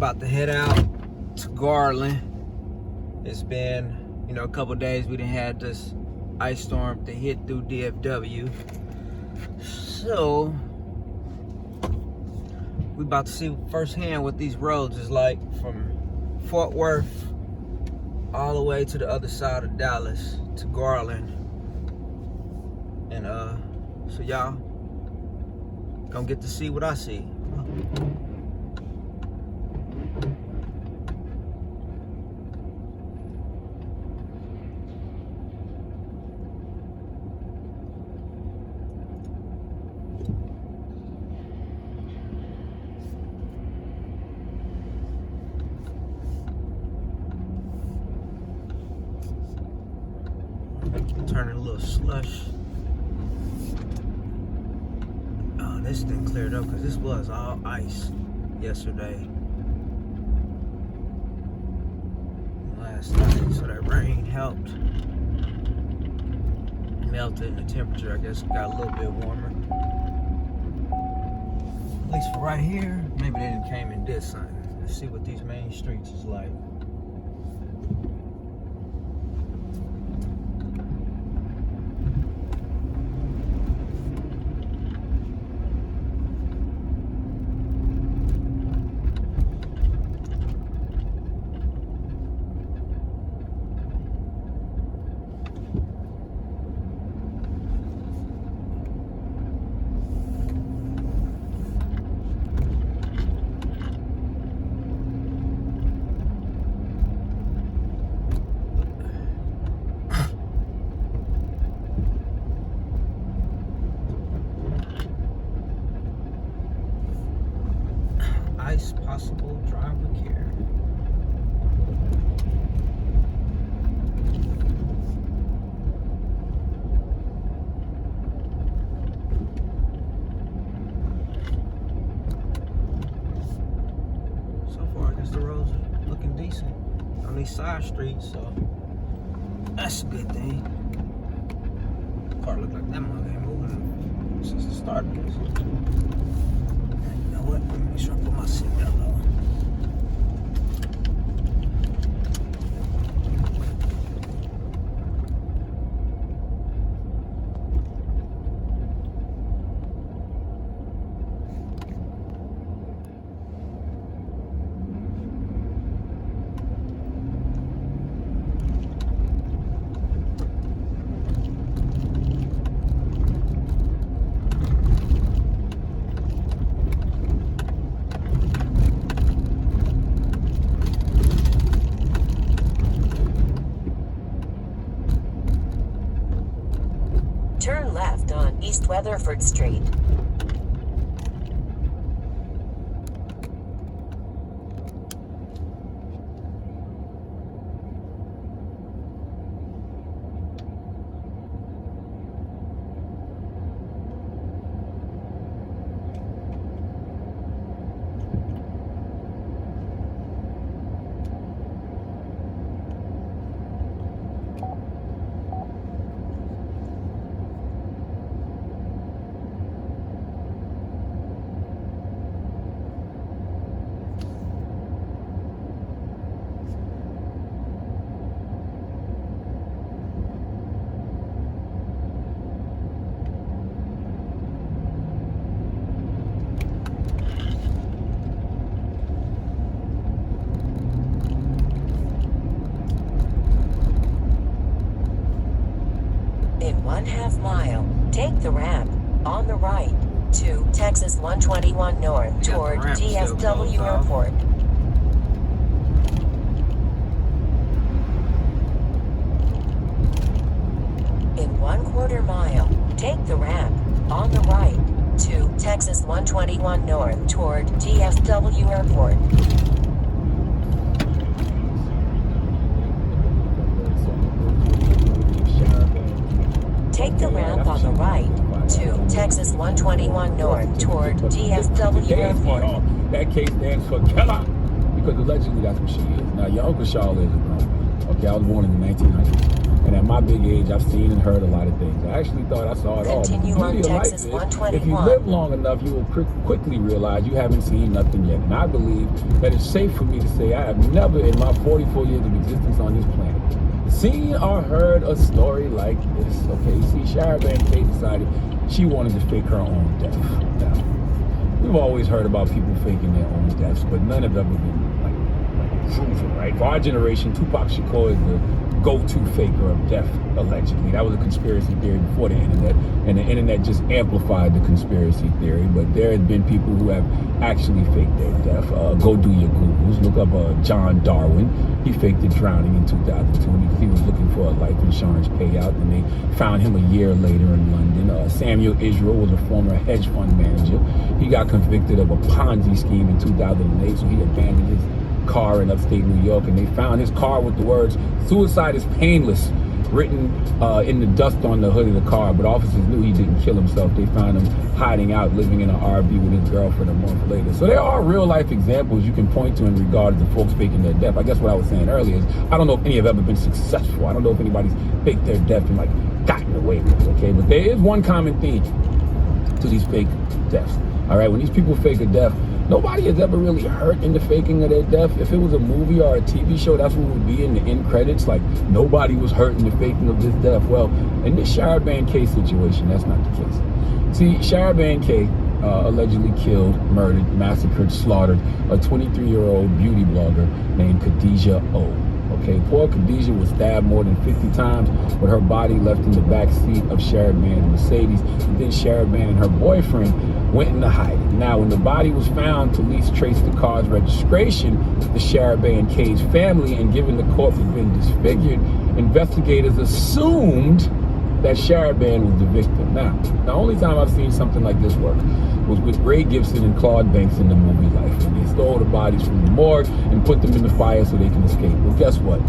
about to head out to Garland. It's been, a couple days we done had this ice storm to hit through DFW. So, we about to see firsthand what these roads is like from Fort Worth all the way to the other side of Dallas to Garland. And so y'all gonna get to see what I see. Turning a little slush. Oh, this thing cleared up because this was all ice yesterday. Last night, so that rain helped. Melted and the temperature, I guess, got a little bit warmer. At least for right here, maybe they didn't came and did something. Let's see what these main streets is like. Ice possible driver care. So far, I guess the roads are looking decent on these side streets, so that's a good thing. Car look like that mother ain't moving since the start of this. You know what? Let me make sure I put my seatbelt on. Turn left on East Weatherford Street. In 1/2 mile, take the ramp on the right to Texas 121 North toward DFW Airport. In 1/4 mile, take the ramp on the right to Texas 121 North toward DFW Airport. Take the ramp on the right to Texas 121 North toward DFW Airport. That case stands for Keller, because allegedly that's what she is. Now, your Uncle Shaw is a grown man. Okay, I was born in the 1900s. And at my big age, I've seen and heard a lot of things. I actually thought I saw it all. But the Continue on beauty of life Texas is, 121. if you live long enough, you will quickly realize you haven't seen nothing yet. And I believe that it's safe for me to say I have never in my 44 years of existence on this planet seen or heard a story like this. Okay, see, Sharaban K decided she wanted to fake her own death. Now, we've always heard about people faking their own deaths, but none have ever been like proven, right? For our generation, Tupac Shakur is the go-to faker of death, allegedly. That was a conspiracy theory before the internet, and the internet just amplified the conspiracy theory. But there have been people who have actually faked their death. Go do your Googles. Look up John Darwin. He faked it drowning in 2002 because he was looking for a life insurance payout, and they found him a year later in London. Samuel Israel was a former hedge fund manager. He got convicted of a Ponzi scheme in 2008, so he abandoned his car in upstate New York, and they found his car with the words "Suicide is painless" written in the dust on the hood of the car. But officers knew he didn't kill himself. They found him hiding out, living in an RV with his girlfriend a month later. So there are real life examples you can point to in regard to folks faking their death. I guess what I was saying earlier is I don't know if any have ever been successful. I don't know if anybody's faked their death and like gotten away with it. Okay, but there is one common theme to these fake deaths. All right, when these people fake a death, nobody has ever really hurt in the faking of their death. If it was a movie or a TV show, that's what would be in the end credits. Like, nobody was hurt in the faking of this death. Well, in this Sharaban K situation, that's not the case. See, Sharaban K allegedly killed, murdered, massacred, slaughtered a 23-year-old beauty blogger named Khadijah O. Okay, poor Khadijah was stabbed more than 50 times, with her body left in the back seat of Sharaban's Mercedes. And then Sharaban and her boyfriend went into hiding. Now, when the body was found, police traced the car's registration to the Sharaban K's family, and given the corpse had been disfigured, investigators assumed that Sharaban was the victim. Now, the only time I've seen something like this work was with Ray Gibson and Claude Banks in the movie Life, when they stole the bodies from the morgue and put them in the fire so they can escape. Well, guess what?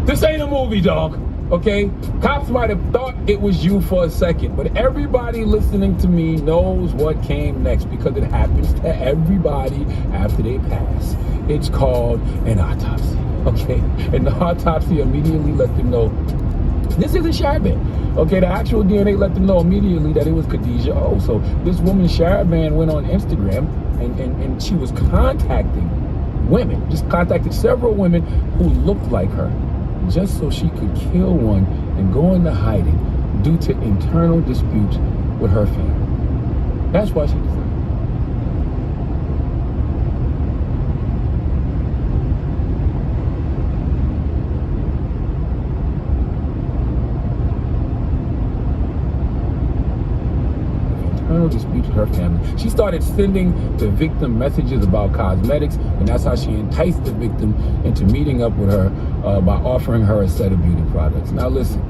This ain't a movie, dog. Okay? Cops might have thought it was you for a second, but everybody listening to me knows what came next, because it happens to everybody after they pass. It's called an autopsy. Okay? And the autopsy immediately let them know this isn't Sharaban. Okay, the actual DNA let them know immediately that it was Khadijah O. So this woman, Sharaban, went on Instagram and she was contacting women, just contacted several women who looked like her, just so she could kill one and go into hiding due to internal disputes with her family. That's why she did it. Dispute with her family. She started sending the victim messages about cosmetics, and that's how she enticed the victim into meeting up with her by offering her a set of beauty products. Now listen,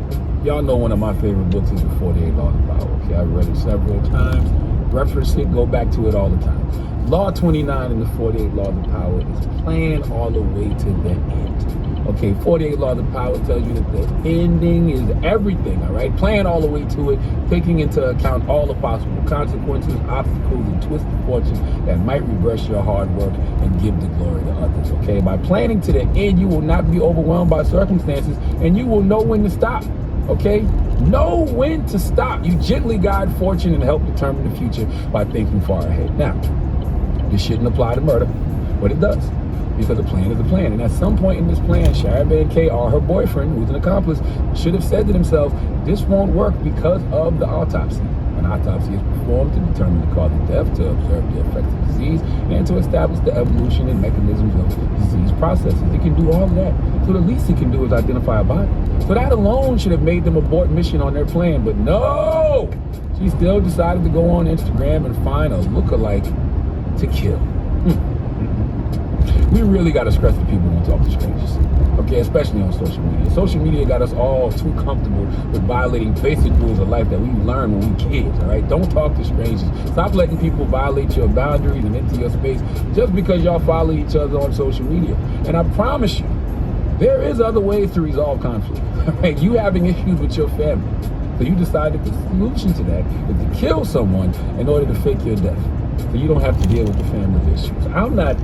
y'all know one of my favorite books is The 48 Laws of Power. Okay, I've read it several times, reference it, go back to it all the time. Law 29 in the 48 Laws of Power is plan all the way to the end. Okay, 48 Laws of Power tells you that the ending is everything, all right? Plan all the way to it, taking into account all the possible consequences, obstacles, and twisted fortunes that might reverse your hard work and give the glory to others, okay? By planning to the end, you will not be overwhelmed by circumstances, and you will know when to stop, okay? Know when to stop. You gently guide fortune and help determine the future by thinking far ahead. Now, this shouldn't apply to murder, but it does, because a plan is a plan. And at some point in this plan, Sharaban K, or her boyfriend, who's an accomplice, should have said to themselves, this won't work because of the autopsy. An autopsy is performed to determine the cause of death, to observe the effects of disease, and to establish the evolution and mechanisms of disease processes. It can do all of that. So the least it can do is identify a body. So that alone should have made them abort mission on their plan. But no! She still decided to go on Instagram and find a lookalike to kill. We really got to stress that people don't talk to strangers, okay, especially on social media. Social media got us all too comfortable with violating basic rules of life that we learned when we were kids, all right? Don't talk to strangers. Stop letting people violate your boundaries and into your space just because y'all follow each other on social media. And I promise you, there is other ways to resolve conflict, all right? You having issues with your family, so you decided the solution to that is to kill someone in order to fake your death, so you don't have to deal with the family issues. I'm not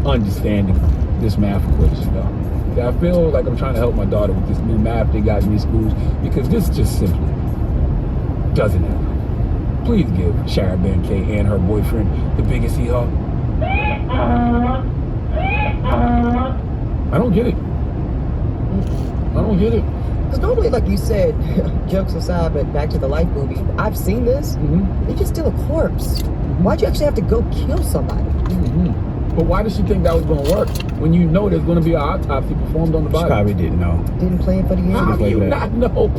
understanding this math equation, though. I feel like I'm trying to help my daughter with this new math they got in these schools because this just simply doesn't happen. Please give Shara Bankay and her boyfriend the biggest hee-haw. I don't get it. I don't get it. Because normally, like you said, jokes aside, but back to the Life movie, I've seen this. They just steal a corpse. Why'd you actually have to go kill somebody? But why did she think that was going to work when you know there's going to be an autopsy performed on the body? She probably didn't know. Didn't plan for the end. How do you not know?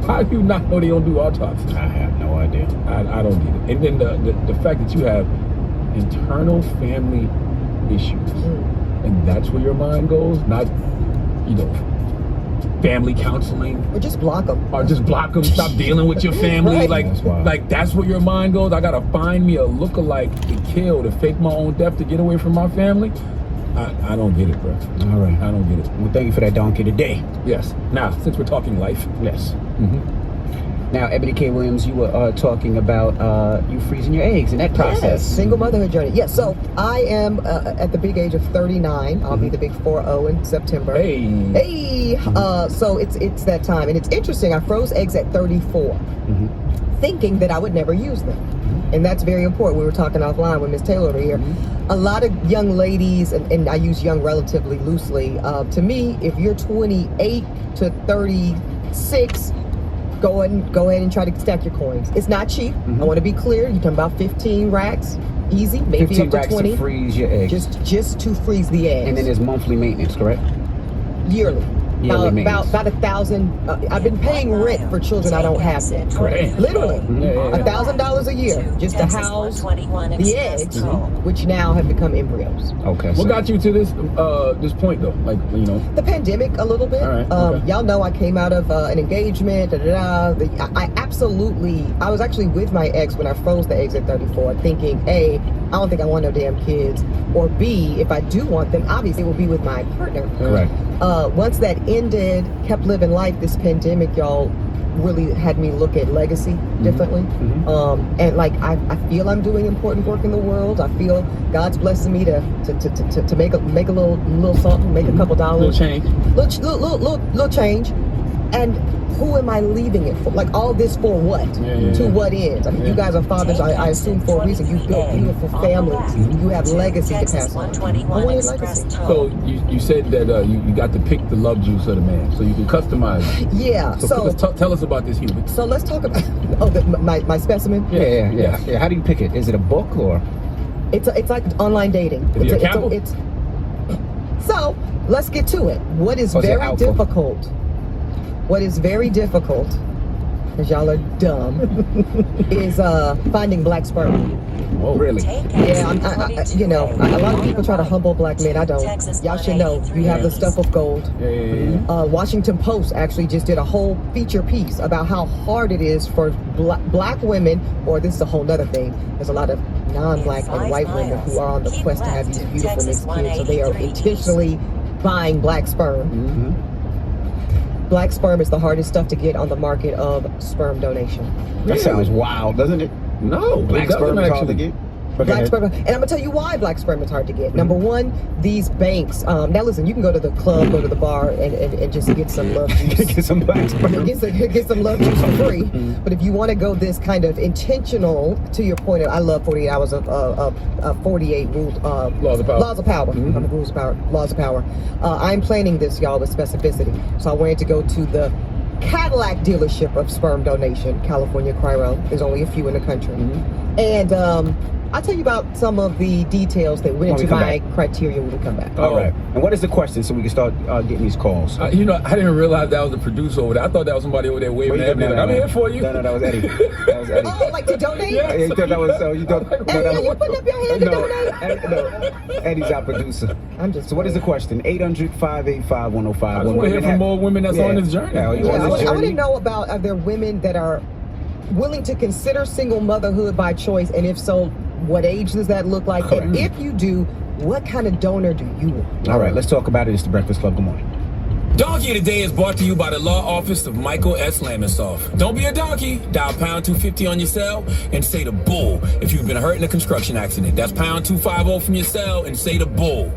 How do you not know they don't do autopsies? I have no idea. I don't get it. And then the fact that you have internal family issues, and that's where your mind goes, not, family counseling. Or just block them. Or just block them, stop dealing with your family. Right. That's where your mind goes. I gotta find me a lookalike to kill, to fake my own death to get away from my family. I don't get it, bro. All right. I don't get it. Well, thank you for that donkey today. Yes. Now, since we're talking life. Yes. Now, Ebony K. Williams, you were talking about you freezing your eggs in that process. Yes, single motherhood journey. Yes, so I am at the big age of 39. I'll be the big 40 in September. Hey. So it's that time. And it's interesting, I froze eggs at 34, thinking that I would never use them. And that's very important. We were talking offline with Miss Taylor over here. A lot of young ladies, and I use young relatively loosely, to me, if you're 28 to 36, go ahead and try to stack your coins. It's not cheap. I want to be clear. You're talking about 15 racks, easy, maybe 15 up to racks 20. to freeze your eggs. Just to freeze the eggs. And then there's monthly maintenance, correct? Yearly. Yearly maintenance. About $1,000. I've been paying rent for children I don't have yet. Correct. Literally. Yeah. $1,000 a year just to house the eggs, which now have become embryos. Okay. What got you to this point though? The pandemic a little bit. All right, okay. Y'all know I came out of an engagement. I was actually with my ex when I froze the eggs at 34, thinking, A, I don't think I want no damn kids, or B, if I do want them, obviously it will be with my partner. Correct. Once that ended, kept living life, this pandemic, y'all, really had me look at legacy differently. And I feel I'm doing important work in the world. I feel God's blessing me to make a little something, make a couple dollars. Little change. And who am I leaving it for? Like all this for what? To what end? I mean, you guys are fathers, I assume for a reason. You built beautiful families. You have legacy to pass on. I want your legacy. So you said that you got to pick the love juice of the man, so you can customize it. Yeah. So tell us about this human. So let's talk about my specimen. Yeah. How do you pick it? Is it a book or? It's like online dating. Is it a camel? So let's get to it. What is very difficult? What is very difficult, because y'all are dumb, is finding black sperm. Oh, really? Yeah, a lot of people try to humble black men. I don't. Y'all should know. You have the stuff of gold. Washington Post actually just did a whole feature piece about how hard it is for black women, or this is a whole nother thing. There's a lot of non-black and white women who are on the quest to have these beautiful mixed kids, so they are intentionally buying black sperm. Black sperm is the hardest stuff to get on the market of sperm donation. That sounds wild, doesn't it? No, black sperm is hard to get. Black sperm, and I'm gonna tell you why black sperm is hard to get. Number one, these banks. Now listen, you can go to the club, go to the bar, and just get some love juice. Get some black sperm. Get some love juice for free. But if you want to go this kind of intentional, to your point, I love 48 hours of 48 rules. Laws of power. Laws of power. Rules of power. Laws of power. I'm planning this, y'all, with specificity. So I wanted to go to the Cadillac dealership of sperm donation, California Cryo. There's only a few in the country, and I'll tell you about some of the details that went into my criteria when we come back. All right. And what is the question so we can start getting these calls? I didn't realize that was the producer over there. I thought that was somebody over there waving at me. I'm here for you. No, that was Eddie. That was Eddie. Oh, like to donate? Yeah, you thought that was so. You thought. Eddie, you putting up your hand to donate? No, Eddie's our producer. I'm just. So what is the question? 800-585-1051. I just want to hear from more women that's on this journey. I want to know about, are there women that are willing to consider single motherhood by choice, and if so, what age does that look like? Correct. And if you do, what kind of donor do you want? All right, let's talk about it. It's the Breakfast Club. Good morning. Donkey Today is brought to you by the law office of Michael S. Lamonsoff. Don't be a donkey. Dial pound 250 on your cell and say the bull if you've been hurt in a construction accident. That's pound 250 from your cell and say the bull.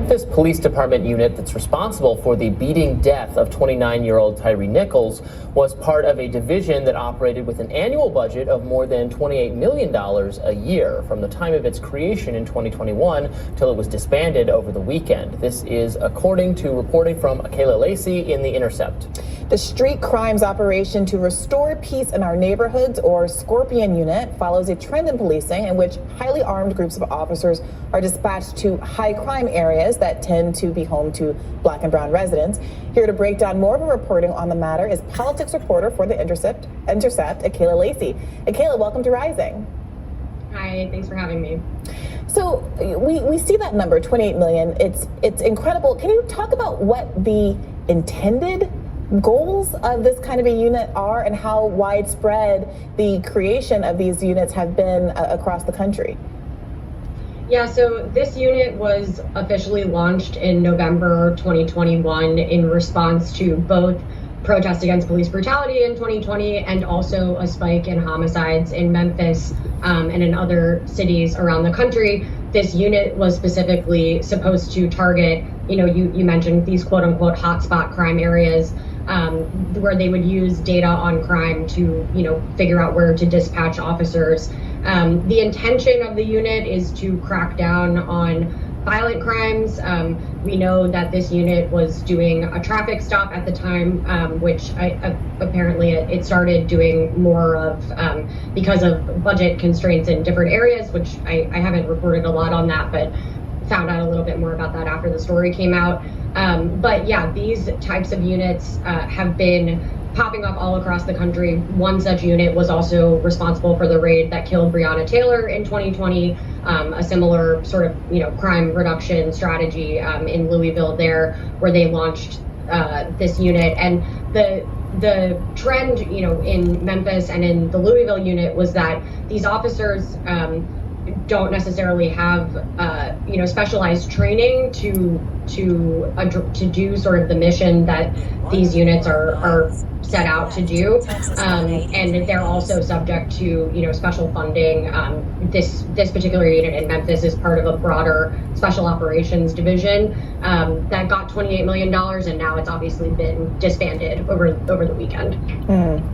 Memphis Police Department unit that's responsible for the beating death of 29-year-old Tyree Nichols was part of a division that operated with an annual budget of more than $28 million a year from the time of its creation in 2021 till it was disbanded over the weekend. This is according to reporting from Kayla Lacey in The Intercept. The Street Crimes Operation to Restore Peace in Our Neighborhoods, or Scorpion Unit, follows a trend in policing in which highly armed groups of officers are dispatched to high crime areas that tend to be home to Black and brown residents. Here to break down more of a reporting on the matter is politics reporter for The Intercept, Akayla Lacey. Akayla, welcome to Rising. Hi, thanks for having me. So we see that number, 28 million. It's incredible. Can you talk about what the intended goals of this kind of a unit are and how widespread the creation of these units have been across the country? Yeah, so this unit was officially launched in November 2021 in response to both protests against police brutality in 2020 and also a spike in homicides in Memphis and in other cities around the country. This unit was specifically supposed to target, you mentioned these quote unquote hotspot crime areas where they would use data on crime to, figure out where to dispatch officers. The intention of the unit is to crack down on violent crimes. We know that this unit was doing a traffic stop at the time, which apparently it started doing more of because of budget constraints in different areas, which I haven't reported a lot on that, but found out a little bit more about that after the story came out. But yeah, these types of units have been popping up all across the country. One such unit was also responsible for the raid that killed Breonna Taylor in 2020, a similar sort of, crime reduction strategy in Louisville there, where they launched this unit. And the trend, in Memphis and in the Louisville unit was that these officers don't necessarily have, specialized training to do sort of the mission that these units are set out to do, and they're also subject to special funding. This particular unit in Memphis is part of a broader special operations division that got $28 million, and now it's obviously been disbanded over the weekend.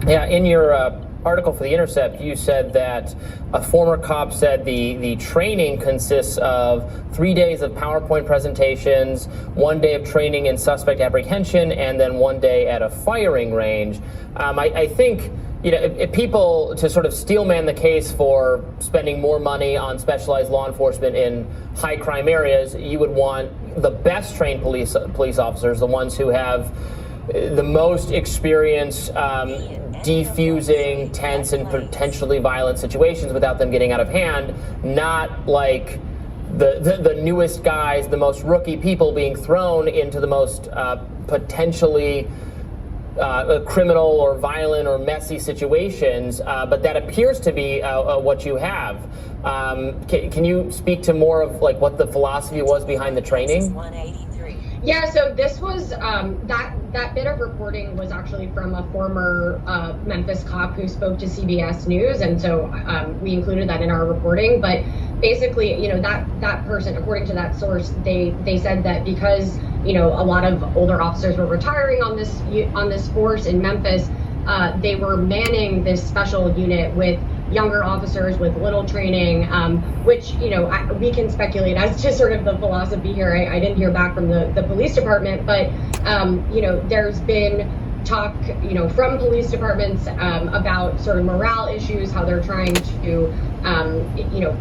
Yeah, in your article for The Intercept, you said that a former cop said the training consists of 3 days of PowerPoint presentations, 1 day of training in suspect apprehension, and then 1 day at a firing range. I think, if people, to sort of steelman the case for spending more money on specialized law enforcement in high crime areas, you would want the best trained police officers, the ones who have the most experience defusing tense and potentially violent situations without them getting out of hand, not like the newest guys, the most rookie people being thrown into the most potentially criminal or violent or messy situations, but that appears to be what you have. Can you speak to more of like what the philosophy was behind the training? Yeah, so this was that bit of reporting was actually from a former Memphis cop who spoke to CBS News, and so we included that in our reporting. But basically, that person, according to that source, they said that because a lot of older officers were retiring on this force in Memphis, they were manning this special unit with younger officers with little training, which, we can speculate as to sort of the philosophy here. I didn't hear back from the police department, but, there's been talk, from police departments about sort of morale issues, how they're trying to,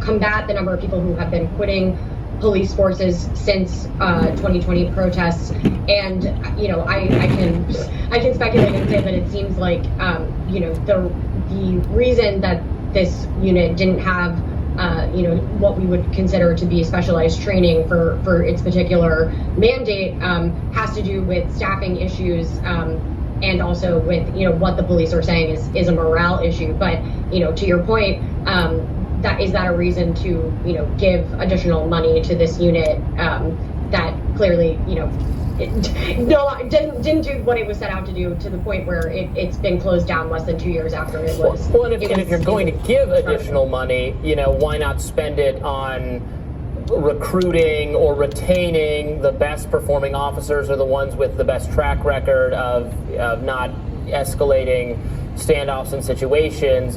combat the number of people who have been quitting police forces since 2020 protests. And, I can speculate and say that it seems like, the reason that this unit didn't have, what we would consider to be specialized training for its particular mandate has to do with staffing issues and also with, what the police are saying is a morale issue. But, to your point, that a reason to, give additional money to this unit that clearly, didn't do what it was set out to do, to the point where it's been closed down less than 2 years after it was. Well, and if you're going to give additional money, why not spend it on recruiting or retaining the best performing officers or the ones with the best track record of not escalating standoffs and situations,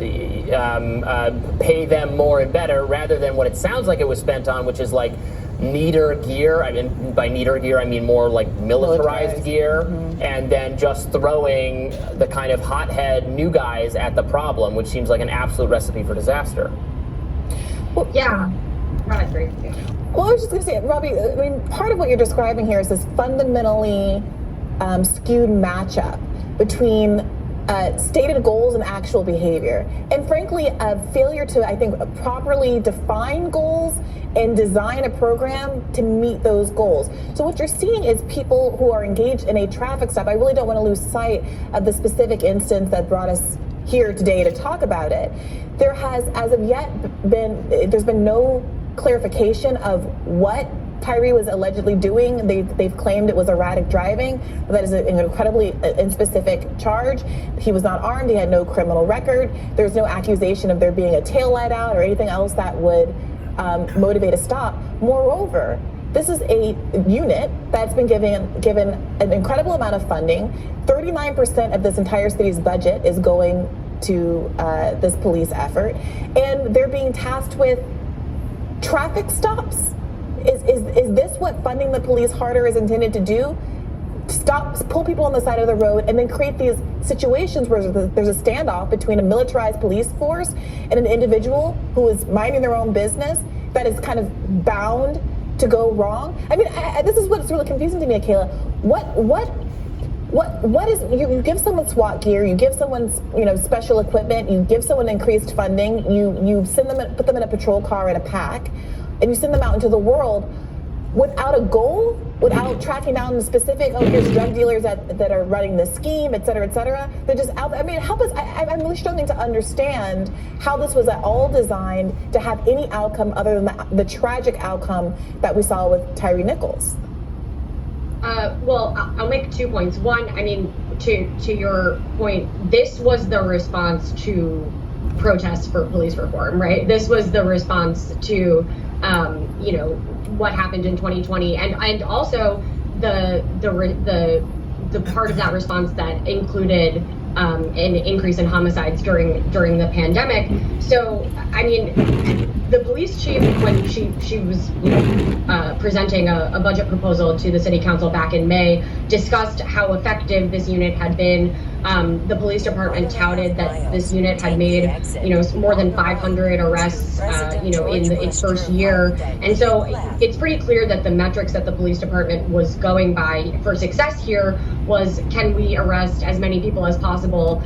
pay them more and better, rather than what it sounds like it was spent on, which is like neater gear. I mean, by neater gear, I mean more like militarized gear, and then just throwing the kind of hothead new guys at the problem, which seems like an absolute recipe for disaster. Well, Yeah. Right, great. Well, I was just going to say, Robbie, I mean, part of what you're describing here is this fundamentally skewed matchup between stated goals and actual behavior. And frankly, a failure to, I think, properly define goals and design a program to meet those goals. So what you're seeing is people who are engaged in a traffic stop. I really don't want to lose sight of the specific instance that brought us here today to talk about it. There has, as of yet, there's been no clarification of what Tyree was allegedly doing. They've claimed it was erratic driving. That is an incredibly inspecific charge. He was not armed. He had no criminal record. There's no accusation of there being a taillight out or anything else that would motivate a stop. Moreover, this is a unit that's been given an incredible amount of funding. 39% of this entire city's budget is going to this police effort, and they're being tasked with traffic stops. Is this what funding the police harder is intended to do? Pull people on the side of the road and then create these situations where there's a standoff between a militarized police force and an individual who is minding their own business that is kind of bound to go wrong? I mean, this is what's really confusing to me, Kayla. What is, you give someone SWAT gear, you give someone, special equipment, you give someone increased funding, you send them, put them in a patrol car in a pack, and you send them out into the world without a goal, without tracking down the specific, here's drug dealers that are running this scheme, et cetera, et cetera. They're just out there. I mean, help us. I'm really struggling to understand how this was at all designed to have any outcome other than the tragic outcome that we saw with Tyree Nichols. Well, I'll make 2 points. One, I mean, to your point, this was the response to protests for police reform, right? This was the response to, what happened in 2020, and also the part of that response that included an increase in homicides during the pandemic. So, I mean, the police chief, when she was presenting a budget proposal to the city council back in May, discussed how effective this unit had been. The police department touted that this unit had made, more than 500 arrests, in its first year. And so it's pretty clear that the metrics that the police department was going by for success here was, can we arrest as many people as possible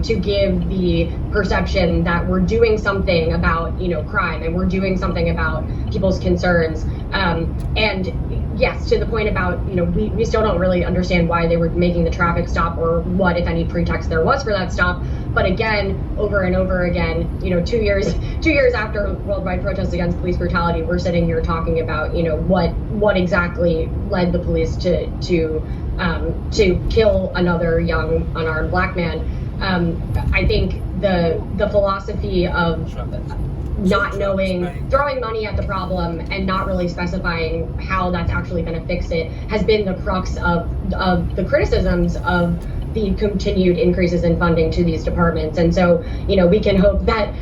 to give the perception that we're doing something about, crime, and we're doing something about people's concerns. And yes, to the point about, we still don't really understand why they were making the traffic stop or what, if any, pretext there was for that stop. But again, over and over again, 2 years after worldwide protests against police brutality, we're sitting here talking about, what exactly led the police to kill another young unarmed black man. I think the philosophy of not knowing, throwing money at the problem and not really specifying how that's actually going to fix it has been the crux of the criticisms of the continued increases in funding to these departments. And so, we can hope that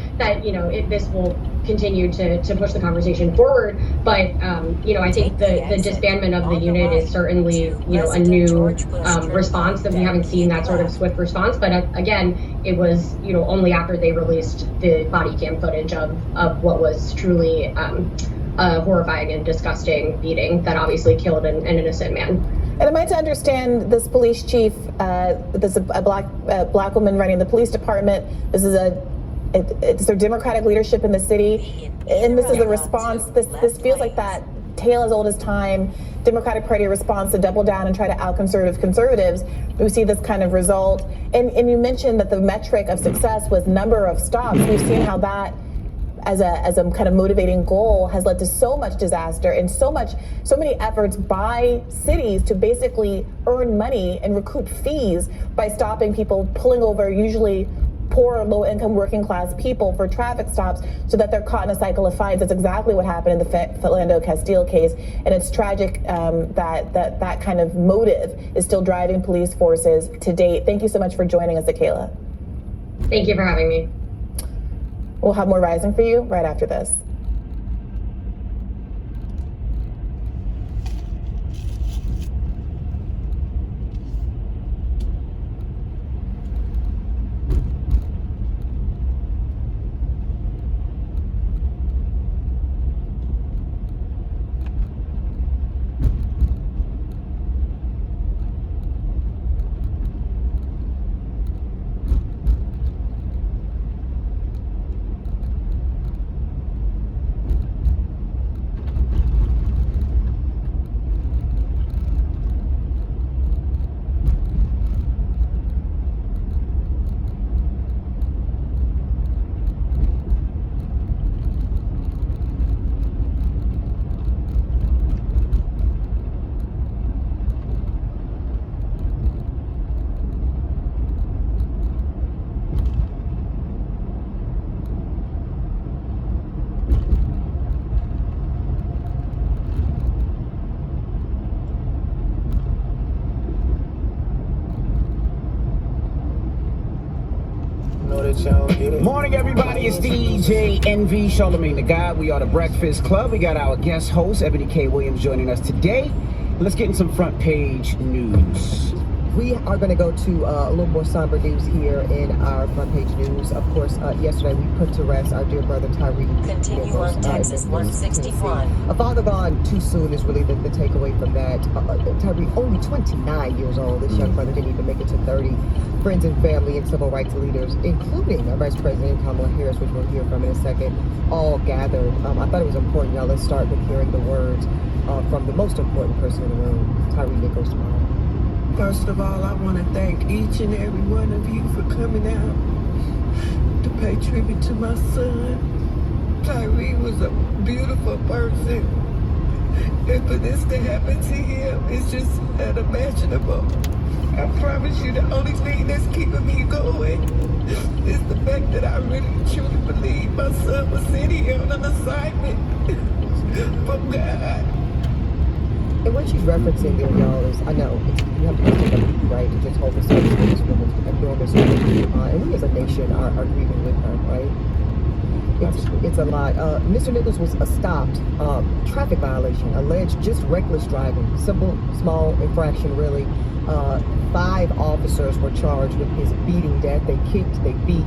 this will continue to push the conversation forward. But, I think the disbandment of the unit is certainly, a new response that we haven't seen that sort of swift response. But again, it was, only after they released the body cam footage of what was truly a horrifying and disgusting beating that obviously killed an innocent man. And am I to understand this police chief, this is a black woman running the police department, this is it's their Democratic leadership in the city, and this is a response, this feels like that tale as old as time, Democratic Party response to double down and try to out-conservative conservatives. We see this kind of result. And you mentioned that the metric of success was number of stops. We've seen how that, as a kind of motivating goal, has led to so much disaster and so many efforts by cities to basically earn money and recoup fees by stopping people, pulling over usually poor, low-income, working-class people for traffic stops so that they're caught in a cycle of fines. That's exactly what happened in the Philando Castile case, and it's tragic that kind of motive is still driving police forces to date. Thank you so much for joining us, Akayla. Thank you for having me. We'll have more Rising for you right after this. Morning, everybody. It's DJ NV, Charlamagne the God. We are the Breakfast Club. We got our guest host, Ebony K. Williams, joining us today. Let's get in some front page news. We are going to go to a little more somber news here in our front page news. Of course, yesterday we put to rest our dear brother Tyre. Continue on Texas 161. A father gone too soon is really the takeaway from that. Tyre, only 29 years old. This young brother didn't even make it to 30. Friends and family and civil rights leaders, including our Vice President Kamala Harris, which we'll hear from in a second, all gathered. I thought it was important, y'all. Let's start with hearing the words from the most important person in the room, Tyre Nichols. First of all, I want to thank each and every one of you for coming out to pay tribute to my son. Tyre was a beautiful person. And for this to happen to him, it's just unimaginable. I promise you the only thing that's keeping me going is the fact that I really truly believe my son was sent here on an assignment from God. And what she's referencing there, y'all, is, I know, you have to just take a beat, right, and just hold the space for this woman's enormous grief. And we as a nation are grieving with her, right? It's a lot. Mr. Nichols was stopped, traffic violation, alleged just reckless driving, simple, small infraction, really. 5 officers were charged with his beating death. They kicked, they beat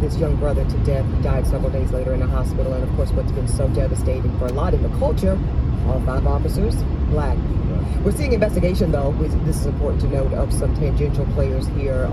this young brother to death. He died several days later in the hospital. And of course, what's been so devastating for a lot in the culture, all 5 officers, Black. We're seeing investigation, though, this is important to note, of some tangential players here,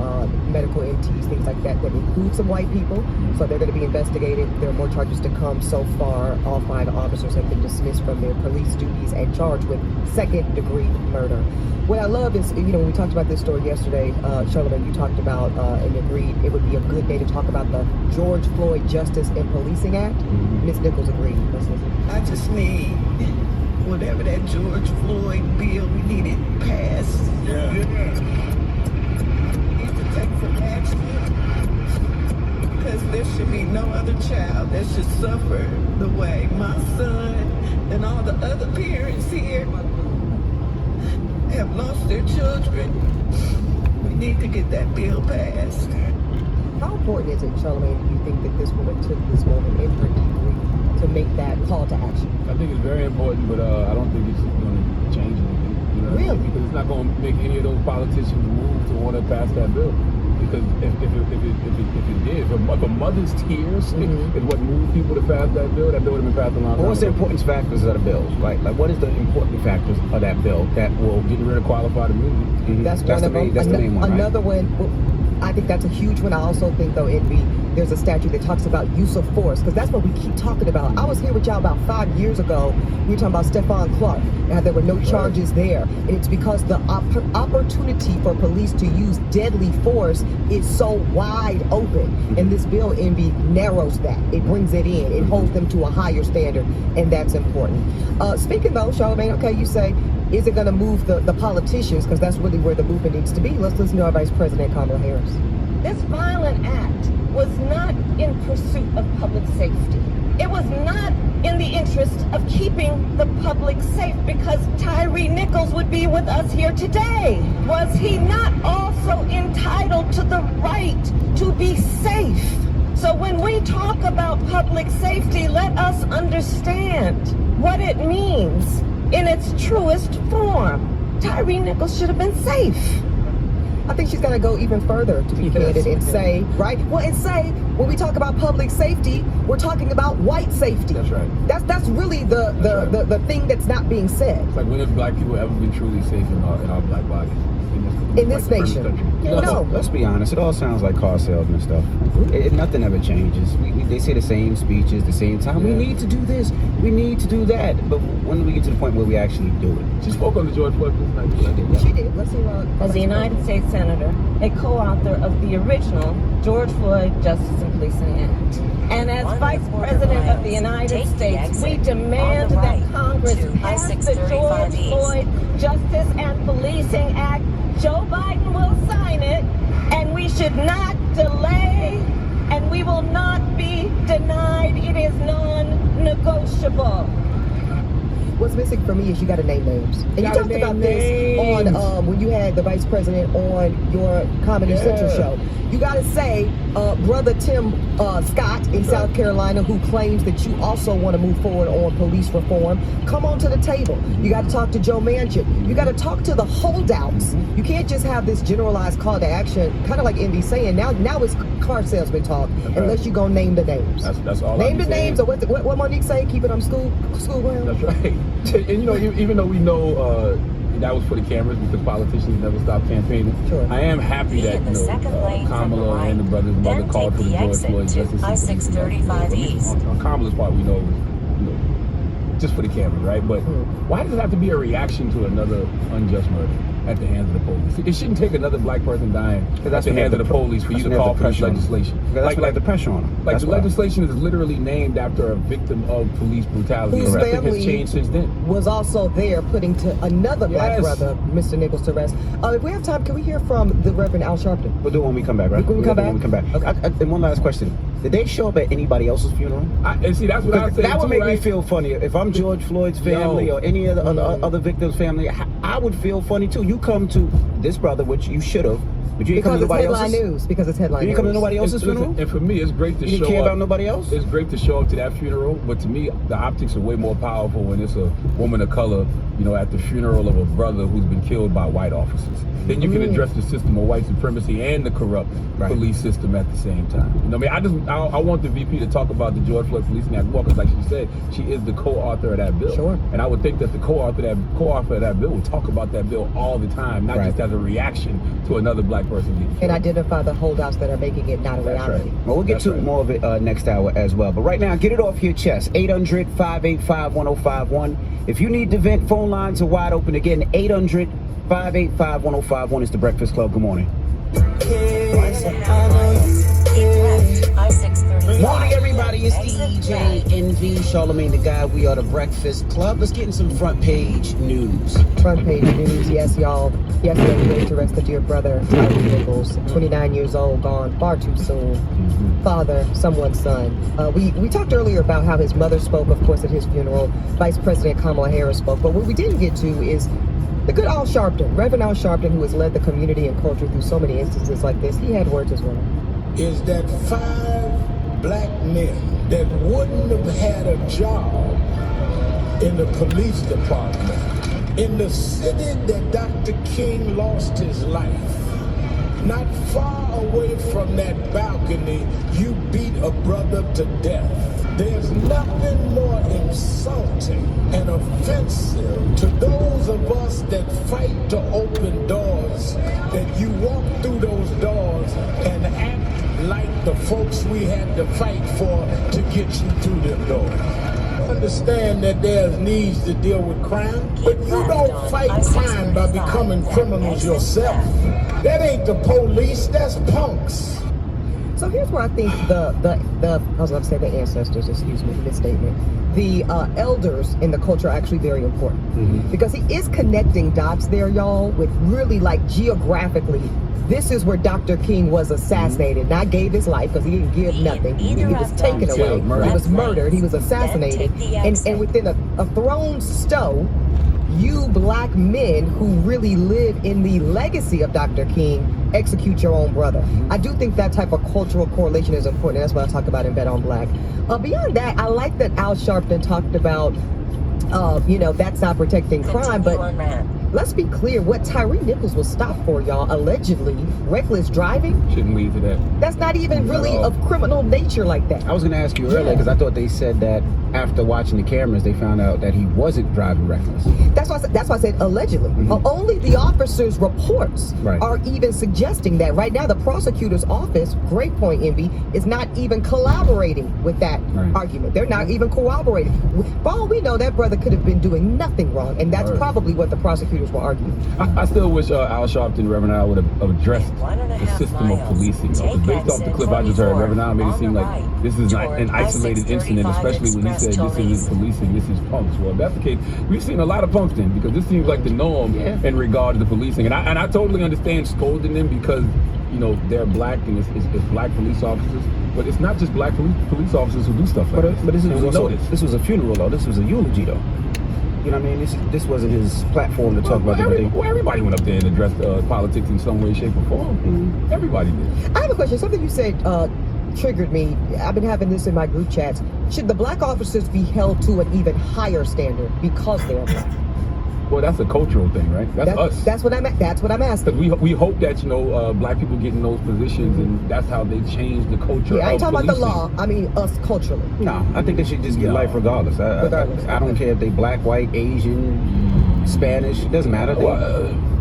medical MTs, things like that include some white people. So they're going to be investigated. There are more charges to come. So far, all 5 officers have been dismissed from their police duties and charged with second-degree murder. What I love is, when we talked about this story yesterday, Charlamagne, you talked about and agreed it would be a good day to talk about the George Floyd Justice and Policing Act. Ms. Nichols agreed. Let's listen. I just need whatever that George Floyd bill we needed passed. Yeah. We need to take some action because there should be no other child that should suffer the way my son and all the other parents here have lost their children. We need to get that bill passed. How important is it, Charlamagne, do you think that this woman took this moment in her debrief to make that call to action? I think it's very important, but I don't think it's going to change anything. Really? Because it's not going to make any of those politicians move to want to pass that bill. Because if it did, if a mother's tears is what moved people to pass that bill would have been passed a long time ago. What's the importance factors of the bill? Like what is the important factors of that bill that will getting rid of qualified immunity? That's one of them. That's the main one, Another one. I think that's a huge one. I also think, though, there's a statute that talks about use of force, because that's what we keep talking about. I was here with y'all about 5 years ago. We were talking about Stephon Clark, and how there were no charges there. And it's because the opportunity for police to use deadly force is so wide open. And this bill, Envy, narrows that. It brings it in. It holds them to a higher standard, and that's important. Speaking, though, Charlamagne, okay, you say, is it going to move the politicians? Because that's really where the movement needs to be. Let's listen to our Vice President, Kamala Harris. This violent act was not in pursuit of public safety. It was not in the interest of keeping the public safe because Tyree Nichols would be with us here today. Was he not also entitled to the right to be safe? So when we talk about public safety, let us understand what it means in its truest form. Tyree Nichols should have been safe. I think she's got to go even further, to be candid, and say, right? Well, and say, when we talk about public safety, we're talking about white safety. That's right. That's really the thing that's not being said. It's like, when have black people ever been truly safe in our black bodies? In this nation. No. Let's be honest. It all sounds like car salesman stuff. Nothing ever changes. They say the same speeches, the same time. We need to do this. We need to do that. But when do we get to the point where we actually do it? She spoke on the George Floyd night. She did. Let's see what. As a United States Senator, a co-author of the original George Floyd Justice and Policing Act. And as Vice President of the United States, we demand that Congress pass the George Floyd Justice and Policing Act. Joe Biden will sign it, and we should not delay, and we will not be denied. It is non-negotiable. What's missing for me is you got to name names. And you talked about this on when you had the vice president on your Comedy Central show. You got to say, brother Tim Scott in South Carolina, who claims that you also want to move forward on police reform, come on to the table. You got to talk to Joe Manchin. You got to talk to the holdouts. You can't just have this generalized call to action, kind of like Envy's saying. Now it's car salesman talk, unless you gonna name the names. That's all. Name the names, or what Monique say? Keep it on school ground. That's right. And even though we know that was for the cameras because politicians never stop campaigning. Sure. I am happy that Kamala and the brother's mother called for the George Floyd Justice. I-635 East. On Kamala's part, we know just for the camera, right? But why does it have to be a reaction to another unjust murder at the hands of the police? It shouldn't take another black person dying at the hands of the police for you to call for this legislation. That's like the pressure on them. Like the legislation is literally named after a victim of police brutality. Whose family has changed since then. Was also there putting to another black brother, Mr. Nichols, to rest. If we have time, can we hear from the Reverend Al Sharpton? We'll do it when we come back, right? When we come back? Okay. And one last question. Did they show up at anybody else's funeral? And see, that's what I said. That would make me feel funny. If I'm George Floyd's family or any other victim's family, I would feel funny too. You come to this brother, which you should have, but you didn't come to nobody else's. Because it's headline news. You didn't come to nobody else's funeral? And for me, it's great to show up. You didn't care about nobody else? It's great to show up to that funeral, but to me, the optics are way more powerful when it's a woman of color, at the funeral of a brother who's been killed by white officers. Then you can address the system of white supremacy and the corrupt police system at the same time. I want the VP to talk about the George Floyd Policing Act more, because like she said, she is the co-author of that bill. Sure. And I would think that the co-author of that bill would talk about that bill all the time, not just as a reaction to another black person getting killed. And identify the holdouts that are making it not a reality. Well, we'll get to more of it next hour as well. But right now, get it off your chest. 800-585-1051. If you need to vent, phone lines are wide open. Again, 800-585-1051 is the Breakfast Club. Good morning. Morning, everybody. It's DJ Envy, Charlamagne the Guy. We are the Breakfast Club. Let's get in some front page news. Front page news, yes, y'all. Yesterday, we laid to rest a dear brother, Tyree Nichols, 29 years old, gone far too soon. Father, someone's son. We talked earlier about how his mother spoke, of course, at his funeral. Vice President Kamala Harris spoke. But what we didn't get to is the good Al Sharpton, Reverend Al Sharpton, who has led the community and culture through so many instances like this. He had words as well. Is that 5 black men that wouldn't have had a job in the police department in the city that Dr. King lost his life. Not far away from that balcony, you beat a brother to death. There's nothing more insulting and offensive to those of us that fight to open doors, that you walk through those doors and act like the folks we had to fight for to get you through them doors. Understand that there's needs to deal with crime, but you don't fight crime by becoming criminals yourself. That ain't the police, that's punks. So here's where I think the ancestors, excuse me, misstatement. The elders in the culture are actually very important because he is connecting dots there, y'all, with really like geographically This is where Dr. King was assassinated. Not gave his life because he didn't give nothing. He was taken away. He was murdered. He was assassinated. And within a throne's stow, you black men who really live in the legacy of Dr. King execute your own brother. I do think that type of cultural correlation is important. That's what I talk about in Bet on Black. Beyond that, I like that Al Sharpton talked about, that's not protecting crime, but let's be clear, what Tyre Nichols was stopped for, y'all, allegedly, reckless driving. Shouldn't lead to that. That's not even really of criminal nature like that. I was going to ask you earlier because I thought they said that after watching the cameras, they found out that he wasn't driving reckless. That's why I said allegedly. Only the officers' reports are even suggesting that. Right now, the prosecutor's office, great point, Envy, is not even collaborating with that argument. They're not even cooperating. For all we know, that brother could have been doing nothing wrong, and that's probably what the prosecutors were arguing. I still wish Al Sharpton, Reverend Al, would have addressed the system of policing. Though. Based off the clip I just heard, Reverend Al made it seem like this is not an isolated incident, especially when he said this isn't policing, this is punks. Well, if that's the case, we've seen a lot of punks then, because this seems like the norm in regard to the policing. And I totally understand scolding them because, they're black and it's black police officers. But it's not just black police officers who do stuff like this. But this was a funeral, though. This was a eulogy, though. You know what I mean? This wasn't his platform to talk about the thing. Well, everybody went up there and addressed politics in some way, shape, or form. Everybody did. I have a question. Something you said triggered me. I've been having this in my group chats. Should the black officers be held to an even higher standard because they are black? Well, that's a cultural thing, right? That's us. That's what I'm asking. We hope that black people get in those positions, and that's how they change the culture. Yeah, I ain't talking about the law. I mean us culturally. No, I think they should just get life regardless. I don't care if they black, white, Asian, Spanish. It doesn't matter.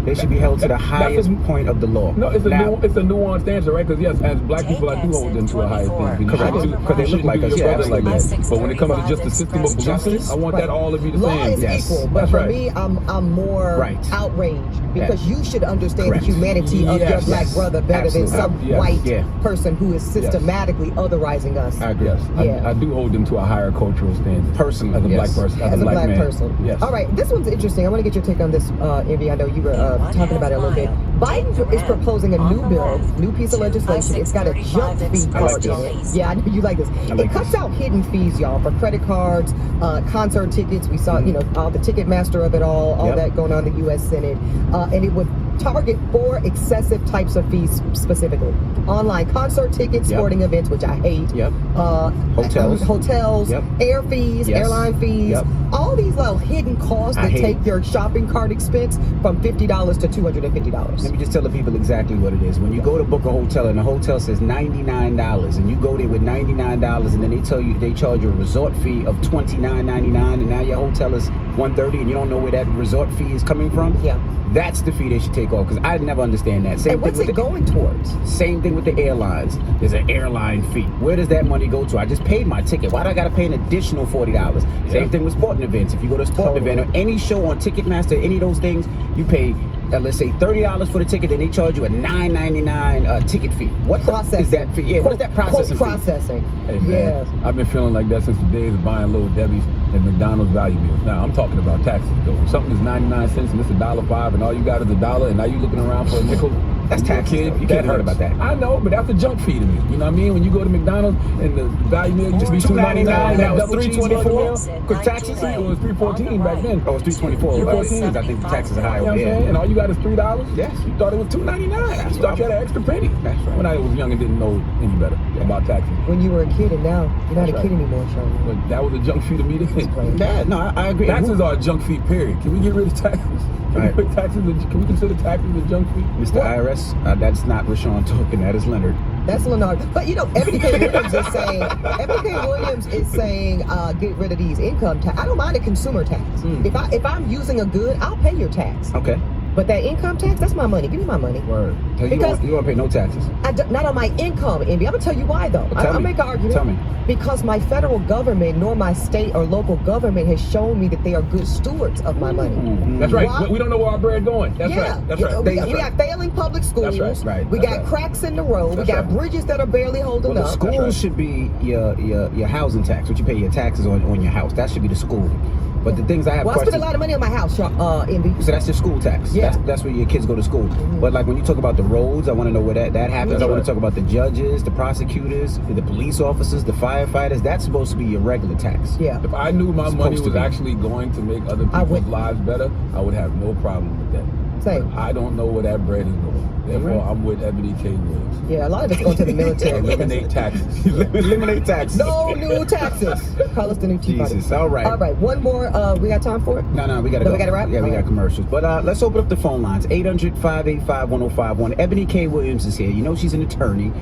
They should be held to the highest point of the law. No, it's a nuanced answer, right? Because yes, as black people, I do hold them to a higher standard. Because they look like us. Yeah, like that. But when it comes to just the system of policing, I want that all to be the law same. Law is equal, but for me, I'm more outraged because you should understand the humanity of your black brother better than some white person who is systematically otherizing us. I agree. I do hold them to a higher cultural standard. Personally, as a black person, as a black man. person. Yes. All right, this one's interesting. I want to get your take on this, Envy. I know you were talking about it a little bit. Biden is proposing a new piece of legislation. It's got a junk fee part in it. Yeah, I know you like this. It cuts out hidden fees, y'all, for credit cards, concert tickets. We saw, all the Ticketmaster of it all that going on in the U.S. Senate. And it would target 4 excessive types of fees specifically. Online concert tickets, sporting events, which I hate. Hotels, air fees, airline fees, all these little hidden costs that take your shopping cart expense from $50 to $250. Let me just tell the people exactly what it is. When you go to book a hotel and the hotel says $99 and you go there with $99 and then they charge you a resort fee of $29.99 and now your hotel is $130 and you don't know where that resort fee is coming from? That's the fee they should take off, because I never understand that. And what's it going towards? Same thing with the airlines. There's an airline fee. Where does that money go to? I just paid my ticket. Why do I got to pay an additional $40? Same thing with sporting events. If you go to a sporting event or any show on Ticketmaster, any of those things, you pay, let's say $30 for the ticket, and they charge you a $9.99 ticket fee. What is that fee? Yeah, what is that processing fee? Processing. Hey, man, I've been feeling like that since the days of buying Little Debbie's and McDonald's value meals. Now, I'm talking about taxes, though. If something is 99 cents and it's $1.05 and all you got is $1 and now you're looking around for a nickel, that's taxes. Kid, you can't hurt about that. I know, but that's a junk fee to me. You know what I mean? When you go to McDonald's and the value meal used to be $2.99, that was $3.24 with taxes. It was $3.14 back then. Oh, it was $3.24. I think the taxes are high over there. And all you got is $3. Yes. You thought it was $2.99. You thought you had an extra penny. That's right. When I was young and didn't know any better about taxes. When you were a kid, and now you're not a kid anymore, Sean. But that was a junk fee to me then. No, I agree. Taxes are a junk fee, period. Can we get rid of taxes? Can we consider taxes a junk fee? Mr. IRS, that's not Rashawn talking. That is Leonard. That's Leonard. But Ebony K. Williams is saying, get rid of these income tax. I don't mind a consumer tax. If I'm using a good, I'll pay your tax. Okay. But that income tax, that's my money. Give me my money. Word. Because you don't pay no taxes. Not on my income, Envy. I'm going to tell you why, though. I'll make an argument. Tell me. Because my federal government nor my state or local government has shown me that they are good stewards of my money. That's right. Why? We don't know where our bread going. That's right. That's right. We got failing public schools. That's right. We got cracks in the road. We got bridges that are barely holding up. The schools should be your housing tax, what you pay your taxes on your house. That should be the school. But the things I have Well, I spend questions. a lot of money on my house, Envy. So that's your school tax. Yeah. That's where your kids go to school. But like when you talk about the roads, I want to know where that happens. I want to talk about the judges, the prosecutors, the police officers, the firefighters. That's supposed to be your regular tax. Yeah. If I knew my It's money supposed to was be. actually going to make other people's lives better, I would have no problem with that. Same. I don't know where that bread is going. Therefore, I'm with Ebony K. Williams. Yeah, a lot of it's going to the military. Eliminate taxes. Eliminate taxes. No new taxes. Call us the new Tea Party. Jesus. All right. All right. One more. We got time for it? No, we gotta No, go. we gotta wrap? Yeah, we Okay. got commercials. But let's open up the phone lines. 800-585-1051. Ebony K. Williams is here. You know she's an attorney.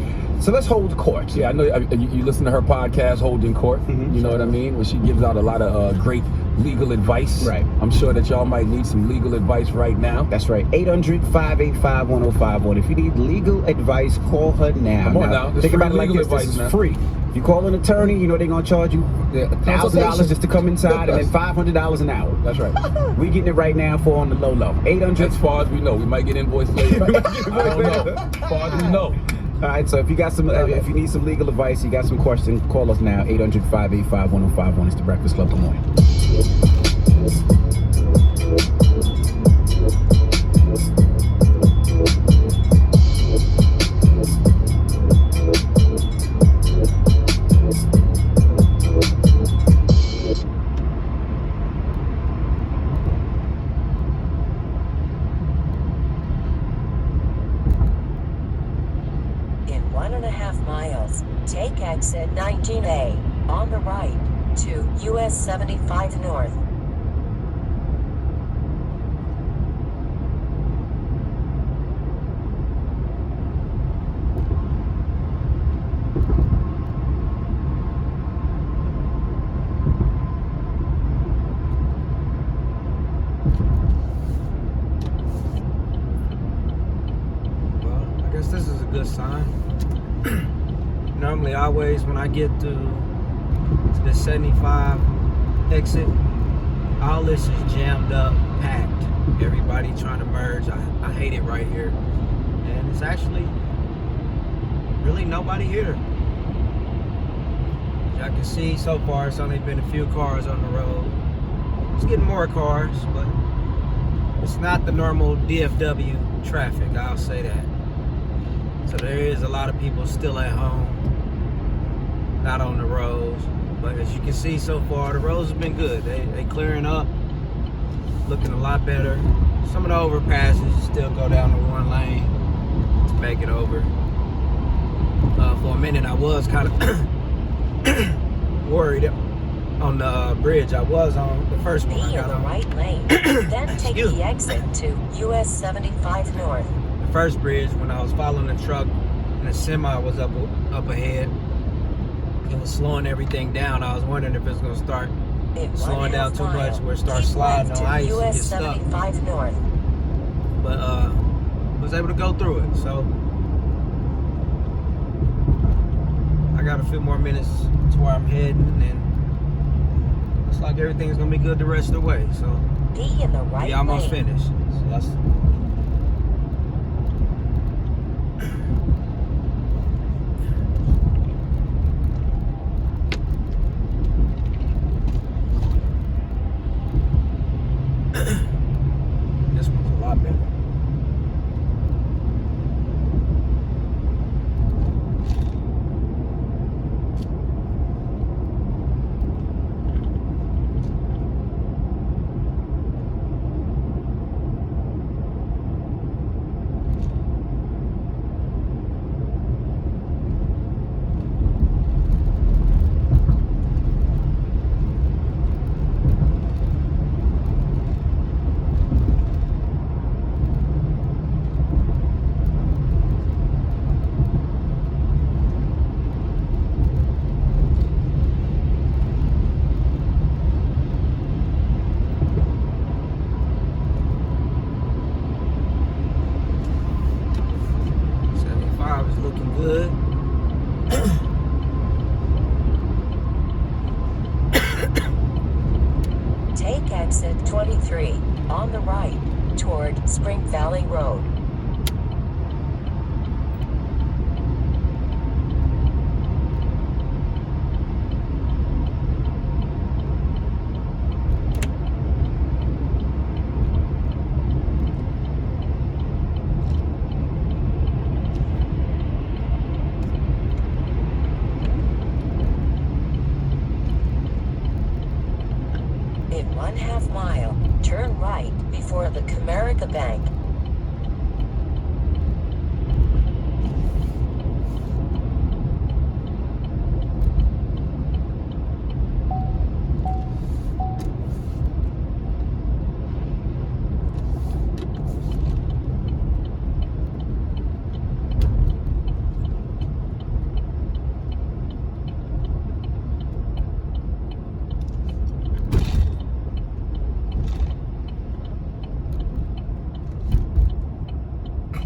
So let's hold court. Yeah, I know you listen to her podcast, Holding Court. You know what I mean? Where she gives out a lot of great legal advice. Right. I'm sure that y'all might need some legal advice right now. That's right. 800-585-1051. If you need legal advice, call her now. Come on now. This Think free about it like legal this. This advice is now. free. If you call an attorney, you know they're going to charge you $1,000 just to come inside and then $500 an hour. That's right. We getting it right now for on the low. 800. As far as we know, we might get invoiced later. I don't know. As far as we know. All right, so if you got some, if you need some legal advice, you got some questions, call us now. 800-585-1051. It's the Breakfast Club. Good morning. In 1.5 miles, take exit 19A on the right to US 75 North. Well, I guess this is a good sign. Normally, always when I get to the 75 exit, all this is jammed up, packed. Everybody trying to merge. I hate it right here. And it's actually really nobody here. As y'all can see, so far it's only been a few cars on the road. It's getting more cars, but it's not the normal DFW traffic, I'll say that. So there is a lot of people still at home, not on the roads. But as you can see so far, the roads have been good. They clearing up, looking a lot better. Some of the overpasses still go down to one lane to make it over. For a minute, I was kind of worried on the bridge. I was on the first one. Be in the right lane, then take the exit to US 75 North. The first bridge, when I was following the truck and the semi was up ahead, it was slowing everything down. I was wondering if it's going to start slowing down too much where it starts sliding on ice and US get stuck. 75 North. But was able to go through it. So I got a few more minutes to where I'm heading, and looks like everything's going to be good the rest of the way. So Be in the right we almost lane. finished. So that's this one's a lot better. Is looking good. Take exit 23 on the right toward Spring Valley Road. Comerica Bank.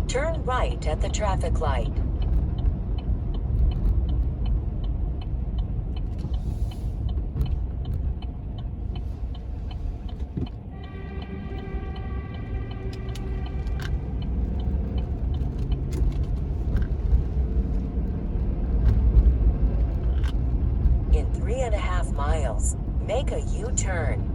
Turn right at the traffic light. In 3.5 miles, make a U-turn.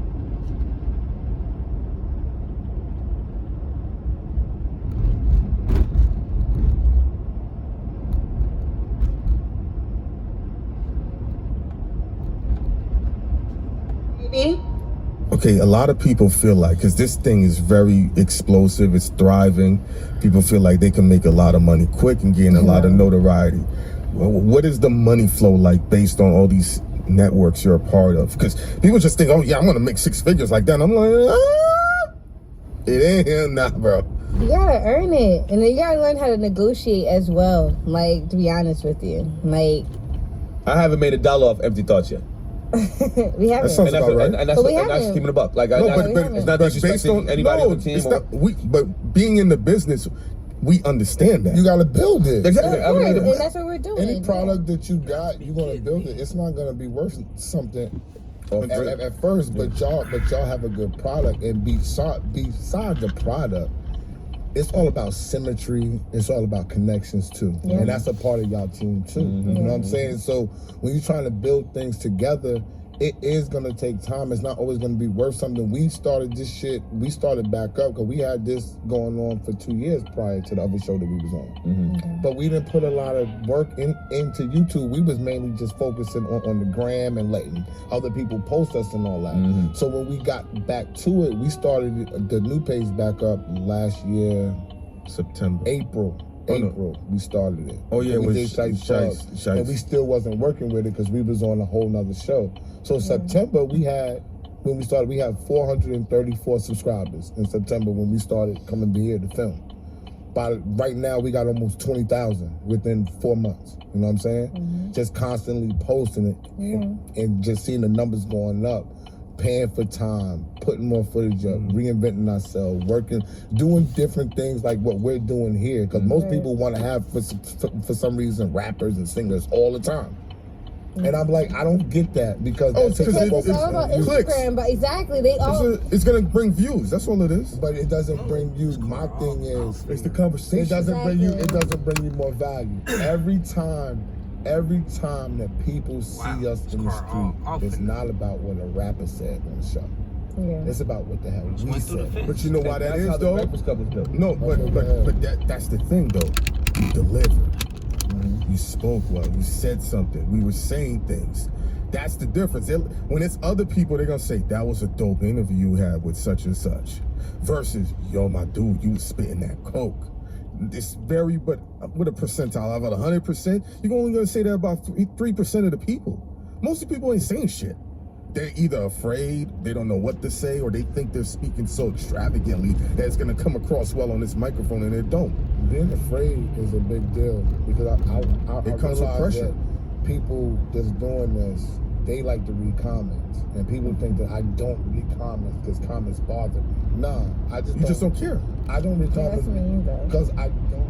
Okay, a lot of people feel like, because this thing is very explosive, it's thriving, people feel like they can make a lot of money quick and gain a lot of notoriety. What is the money flow like based on all these networks you're a part of? Because people just think, oh yeah, I'm going to make 6 figures like that. And I'm like, it ain't him now, bro. You gotta earn it, and then you gotta learn how to negotiate as well. Like, to be honest with you, like, I haven't made $1 off Empty Thoughts yet. we haven't. That sounds about right. And that's keeping it a buck. Like, no, it's not disrespecting anybody on the team. But being in the business, we understand that. You got to build it. Exactly. And that's what we're doing. Any product that you got, you're going to build it. It's not going to be worth something at first, but y'all have a good product. And beside the product, it's all about symmetry. It's all about connections too. Yeah. And that's a part of y'all team too. Mm-hmm. You know what I'm saying? So when you're trying to build things together, it is going to take time. It's not always going to be worth something. We started this shit, we started back up because we had this going on for 2 years prior to the other show that we was on. Mm-hmm. Okay. But we didn't put a lot of work into YouTube. We was mainly just focusing on the gram and letting other people post us and all that. Mm-hmm. So when we got back to it, we started the new page back up last year, April, we started it. Oh yeah, we did Shice. And we still wasn't working with it because we was on a whole nother show. So September we had 434 subscribers in September when we started coming to here to film. Right now we got almost 20,000 within 4 months. You know what I'm saying? Mm-hmm. Just constantly posting it and just seeing the numbers going up. Paying for time, putting more footage up, reinventing ourselves, working, doing different things like what we're doing here. Because most people want to have, for some reason, rappers and singers all the time. And I'm like, I don't get that because it's all about Instagram. But exactly, it's gonna bring views. That's all it is. But it doesn't bring views. My thing is, it's the conversation. It doesn't bring you more value. Every time that people see us in the street, it's not about what a rapper said on the show. Yeah. It's about what the hell we said. But you know why that is, though? No, but that's the thing, though. You delivered. Mm-hmm. You spoke well. You said something. We were saying things. That's the difference. When it's other people, they're going to say, that was a dope interview you had with such and such. Versus, yo, my dude, you was spitting that coke. It's very, but with a percentile, about 100%, you're only going to say that about 3% of the people. Most of the people ain't saying shit. They're either afraid, they don't know what to say, or they think they're speaking so extravagantly that it's going to come across well on this microphone, and it don't. Being afraid is a big deal because it comes with pressure. People that's doing this, they like to read comments, and people think that I don't read comments because comments bother me. Nah, you just don't care. I don't read comments because I don't.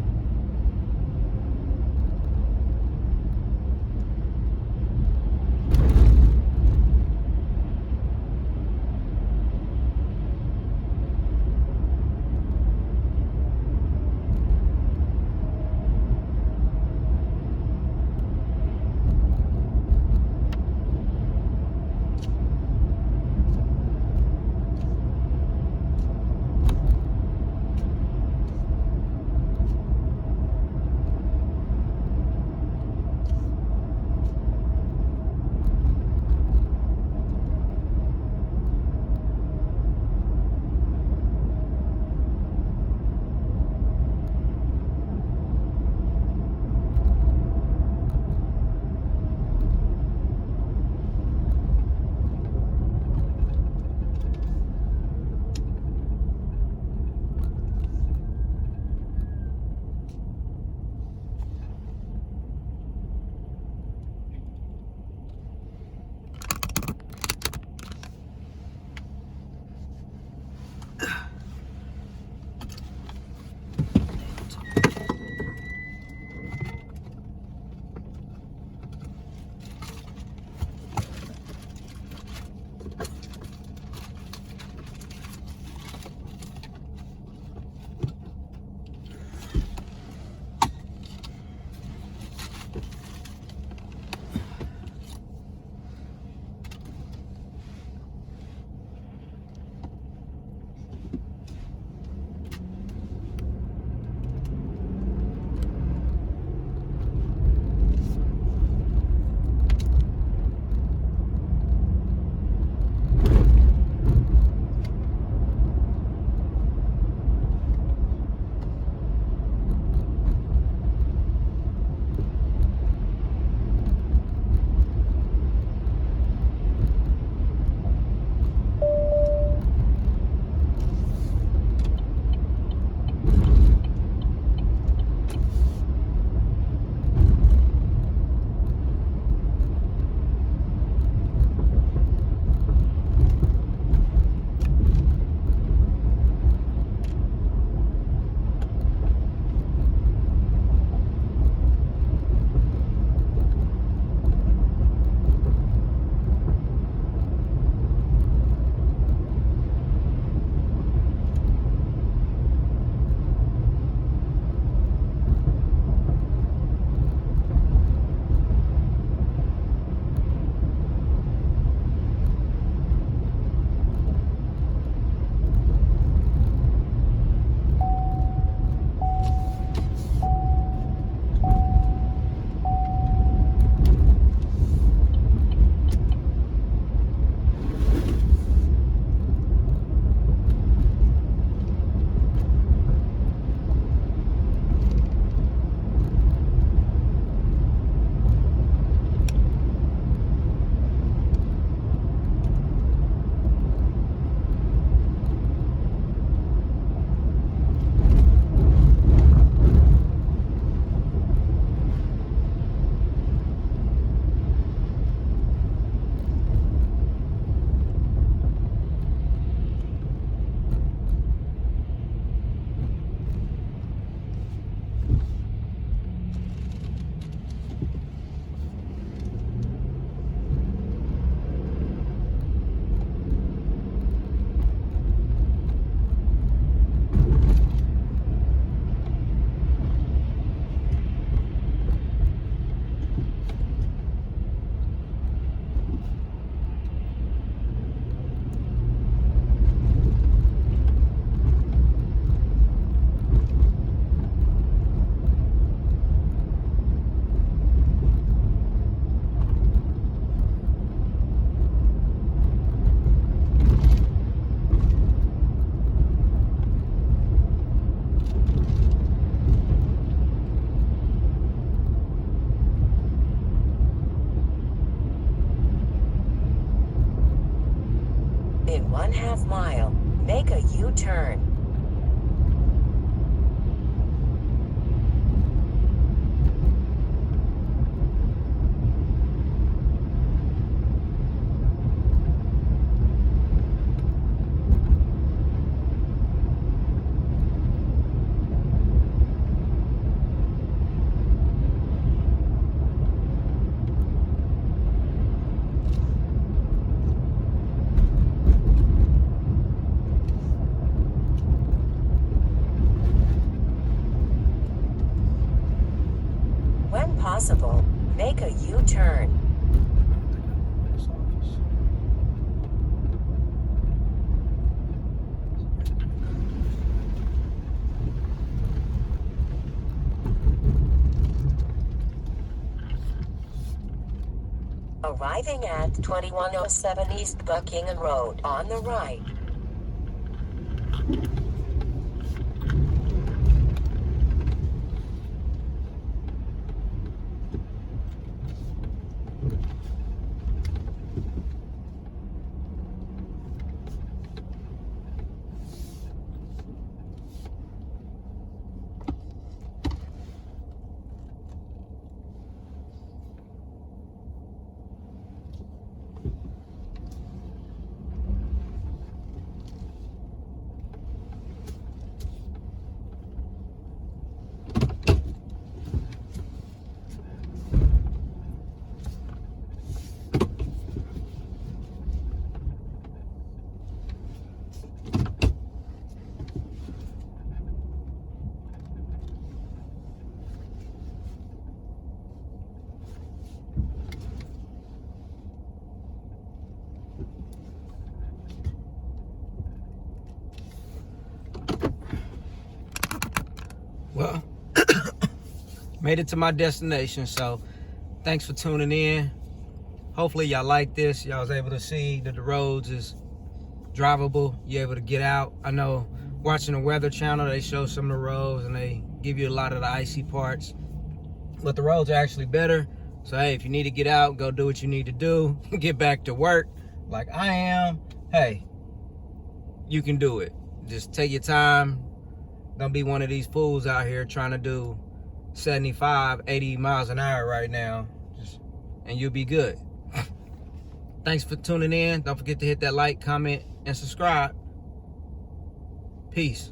U-turn. When possible, make a U-turn. Arriving at 2107 East Buckingham Road on the right. Well, made it to my destination, so thanks for tuning in. Hopefully y'all like this. Y'all was able to see that the roads is drivable. You're able to get out. I know watching the Weather Channel, they show some of the roads and they give you a lot of the icy parts, but the roads are actually better. So hey, if you need to get out, go do what you need to do, get back to work like I am, hey, you can do it. Just take your time. Don't be one of these fools out here trying to do 75, 80 miles an hour right now, and you'll be good. Thanks for tuning in. Don't forget to hit that like, comment, and subscribe. Peace.